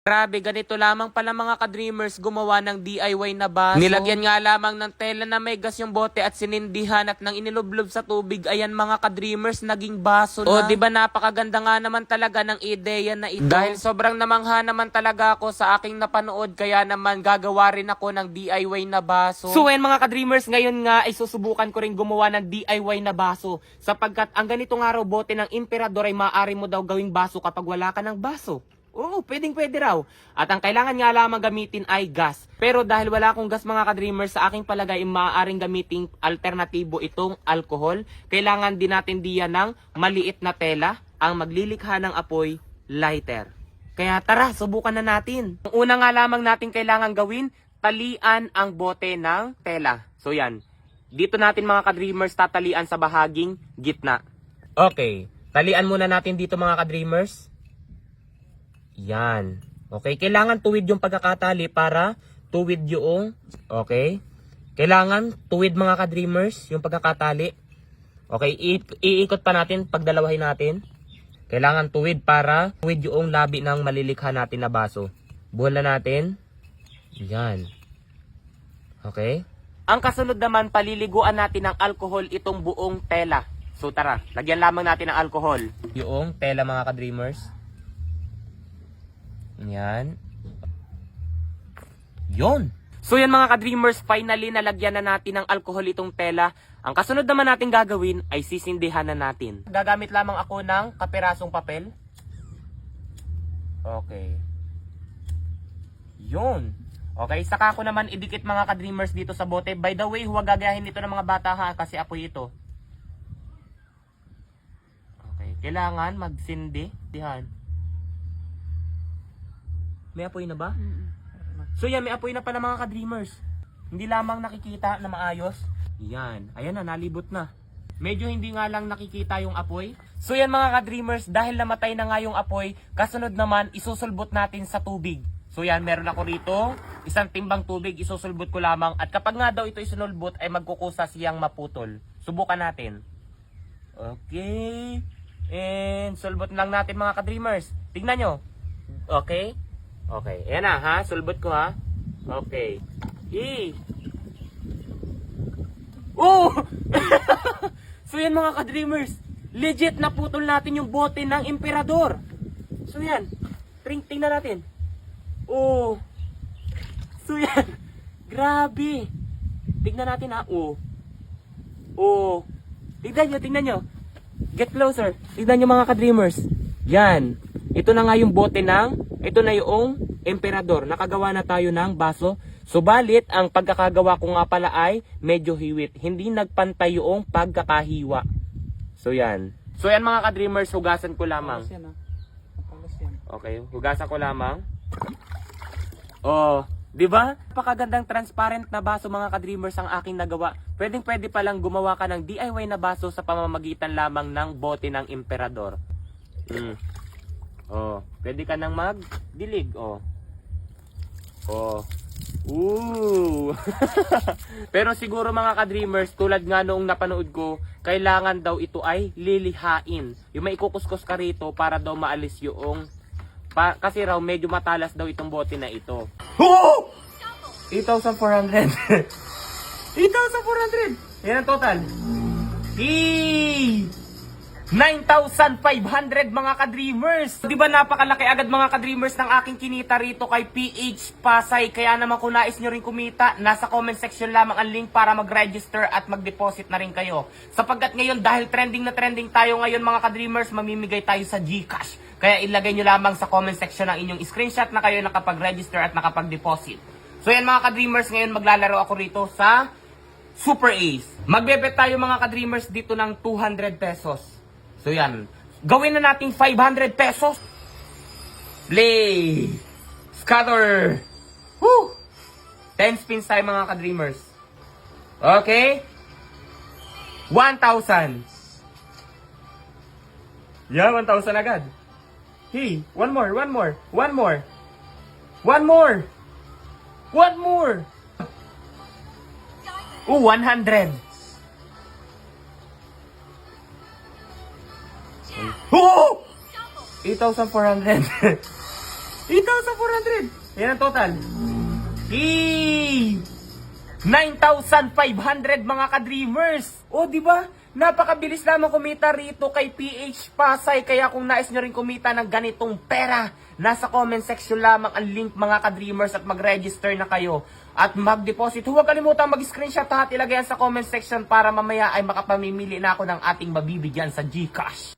Grabe, ganito lamang pala mga ka-dreamers gumawa ng DIY na baso. Nilagyan nga lamang ng tela na may gas yung bote at sinindihan at nang inilublob sa tubig, ayan mga ka-dreamers, naging baso na. O diba napakaganda nga naman talaga ng ideya na ito. Dahil sobrang namangha naman talaga ako sa aking napanood, kaya naman gagawa rin ako ng DIY na baso. So ayan mga ka-dreamers, ngayon nga ay susubukan ko rin gumawa ng DIY na baso. Sapagkat ang ganito nga raw bote ng Emperador ay maaari mo daw gawing baso kapag wala ka ng baso. Oo, pwedeng-pwede raw. At ang kailangan nga lamang gamitin ay gas. Pero dahil wala akong gas mga ka-dreamers, sa aking palagay maaaring gamitin alternatibo itong alcohol. Kailangan din natin diyan ng maliit na tela, ang maglilikha ng apoy, lighter. Kaya tara, subukan na natin. Ang una nga lamang natin kailangan gawin, talian ang bote ng tela. So yan, dito natin mga ka-dreamers tatalian sa bahaging gitna. Okay, talian muna natin dito mga ka-dreamers. Yan. Okay, kailangan tuwid yung pagkakatali para tuwid yung, okay? Kailangan tuwid mga ka-dreamers yung pagkakatali. Okay, iikot pa natin, pagdalawahin natin. Kailangan tuwid para tuwid yung labi ng malilikha natin na baso. Buhala natin. Yan. Okay? Ang kasunod naman, paliliguan natin ng alcohol itong buong tela. So tara, lagyan lamang natin ng alcohol yung tela mga ka-dreamers. Yan. Yon. So yan mga ka-dreamers, finally nalagyan na natin ng alcohol itong tela. Ang kasunod naman natin gagawin ay sisindihan na natin. Gagamit lamang ako ng kapirasong papel. Okay. Yon. Okay, saka ko naman idikit mga ka-dreamers dito sa bote. By the way, huwag gagayahin ito ng mga bata ha, kasi apoy ito. Okay, kailangan magsindi. Dihan. May apoy na ba? So yan, may apoy na pala mga ka-dreamers. Hindi lamang nakikita na maayos. Yan, ayan na, nalibot na. Medyo hindi nga lang nakikita yung apoy. So yan mga ka-dreamers, dahil namatay na nga yung apoy, kasunod naman, isusulbot natin sa tubig. So yan, meron ako rito, isang timbang tubig, isusulbot ko lamang. At kapag nga daw ito isunulbot, ay magkukusa siyang maputol. Subukan natin. Okay. And sulbot lang natin mga ka-dreamers. Tignan nyo. Okay. Okay, ayan na ha, sulbot ko ha. Okay. Oh! So yan mga ka-dreamers, legit na putol natin yung bote ng Emperador. So yan, tingnan natin. Oh! So yan, grabe. Tingnan natin ha, oh. Oh! Tingnan nyo. Get closer. Tingnan nyo mga ka-dreamers. Yan. Ito na nga yung bote ng, ito na yung Emperador. Nakagawa na tayo ng baso. Subalit, ang pagkakagawa ko nga pala ay medyo hiwit. Hindi nagpantay yung pagkakahiwa. So yan. So yan mga ka-dreamers, hugasan ko lamang. Okay, hugasan ko lamang. Oh, di ba? Napakagandang transparent na baso mga ka-dreamers ang aking nagawa. Pwedeng-pwede palang gumawa ka ng DIY na baso sa pamamagitan lamang ng bote ng Emperador. Oh, pwede ka nang magdilig, oh. Oh. Ooh. Pero siguro mga ka-dreamers, tulad nga noong napanood ko, kailangan daw ito ay lilihain. Yung may ikukuskus ka rito para daw maalis yung kasi raw medyo matalas daw itong bote na ito. Oh! 8,400. 8,400. Yan ang total. 9,500 mga ka-dreamers. Di ba napakalaki agad mga ka-dreamers ng aking kinita rito kay PH Pasay. Kaya naman kung nais nyo rin kumita, nasa comment section lamang ang link para mag-register at mag-deposit na rin kayo. Sapagkat ngayon dahil trending na trending tayo ngayon mga ka-dreamers, mamimigay tayo sa GCash. Kaya ilagay nyo lamang sa comment section ang inyong screenshot na kayo nakapag-register at nakapag-deposit. So yan mga ka-dreamers, ngayon maglalaro ako rito sa Super Ace. Magbebet tayo mga ka-dreamers dito ng 200 pesos. So yan, gawin na nating 500 pesos. Play! Scatter! Woo! 10 spins tayo mga ka-dreamers. Okay? 1,000. Yeah, 1,000 agad. Hey, one more. Oh, 100. Oh! 8,400. 8,400. Yan ang total. 9,500 mga ka-dreamers. O, di ba? Napakabilis lamang kumita rito kay PH Pasay. Kaya kung nais nyo rin kumita ng ganitong pera, nasa comment section lamang ang link mga ka-dreamers at mag-register na kayo. At mag-deposit. Huwag kalimutan mag-screenshot at ilagay yan sa comment section para mamaya ay makapamimili na ako ng ating mabibigyan sa GCash.